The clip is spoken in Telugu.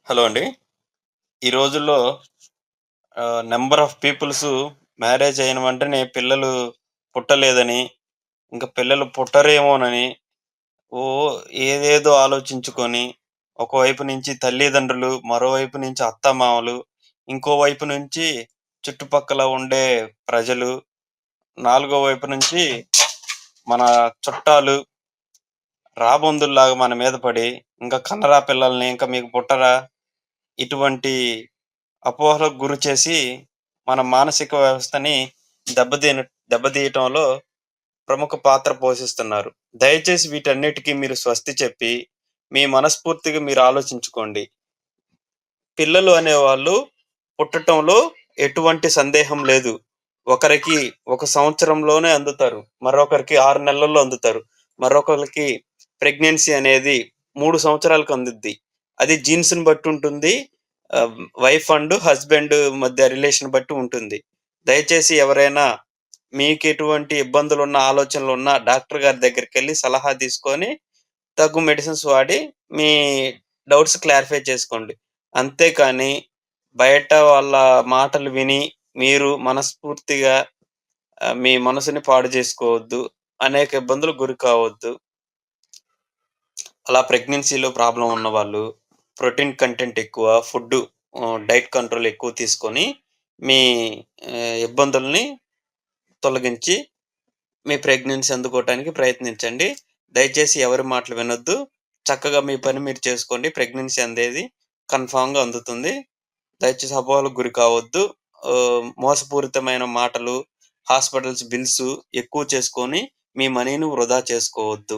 హలో అండి. ఈ రోజుల్లో నంబర్ ఆఫ్ పీపుల్స్ మ్యారేజ్ అయిన వెంటనే పిల్లలు పుట్టలేదని, ఇంక పిల్లలు పుట్టరేమోనని, ఏదేదో ఆలోచించుకొని, ఒకవైపు నుంచి తల్లిదండ్రులు, మరోవైపు నుంచి అత్తామామలు, ఇంకోవైపు నుంచి చుట్టుపక్కల ఉండే ప్రజలు, నాలుగో వైపు నుంచి మన చుట్టాలు, రాబందుల్లాగా మన మీద పడి, "ఇంక కనరా పిల్లల్ని, ఇంక మీకు పుట్టరా?" ఇటువంటి అపోహలకు గురి చేసి, మన మానసిక వ్యవస్థని దెబ్బతీన దెబ్బతీయటంలో ప్రముఖ పాత్ర పోషిస్తున్నారు. దయచేసి వీటన్నిటికి మీరు స్వస్తి చెప్పి, మీ మనస్ఫూర్తిగా మీరు ఆలోచించుకోండి. పిల్లలు అనేవాళ్ళు పుట్టటంలో ఎటువంటి సందేహం లేదు. ఒకరికి ఒక సంవత్సరంలోనే అందుతారు. మరొకరికి 6 నెలల్లో అందుతారు. మరొకళ్ళకి ప్రెగ్నెన్సీ అనేది 3 సంవత్సరాలకు అందుద్ది. అది జీన్స్‌ని బట్టి ఉంటుంది. వైఫ్ అండ్ హస్బెండ్ మధ్య రిలేషన్ బట్టి ఉంటుంది. దయచేసి ఎవరైనా మీకెటువంటి ఇబ్బందులున్న, ఆలోచనలున్న డాక్టర్ గారి దగ్గరికెళ్లి సలహా తీసుకొని, తగు మెడిసిన్స్ వాడి మీ డౌట్స్ క్లారిఫై చేసుకోండి. అంతేకానీ బయట వాళ్ళ మాటలు విని మీరు మనస్ఫూర్తిగా మీ మనసుని పాడు చేసుకోవద్దు. అనేక ఇబ్బందులకు గురి కావద్దు. అలా ప్రెగ్నెన్సీలో ప్రాబ్లమ్ ఉన్నవాళ్ళు ప్రోటీన్ కంటెంట్ ఎక్కువ, డైట్ కంట్రోల్ ఎక్కువ తీసుకొని మీ ఇబ్బందుల్ని తొలగించి మీ ప్రెగ్నెన్సీ అందుకోవటానికి ప్రయత్నించండి. దయచేసి ఎవరి మాటలు వినొద్దు. చక్కగా మీ పని మీరు చేసుకోండి. ప్రెగ్నెన్సీ అనేది కన్ఫర్మ్‌గా అందుతుంది. దయచేసి అపోహలకు గురి కావద్దు. మోసపూరితమైన మాటలు, హాస్పిటల్స్ బిల్స్ ఎక్కువ చేసుకొని మీ మనీని వృధా చేసుకోవద్దు.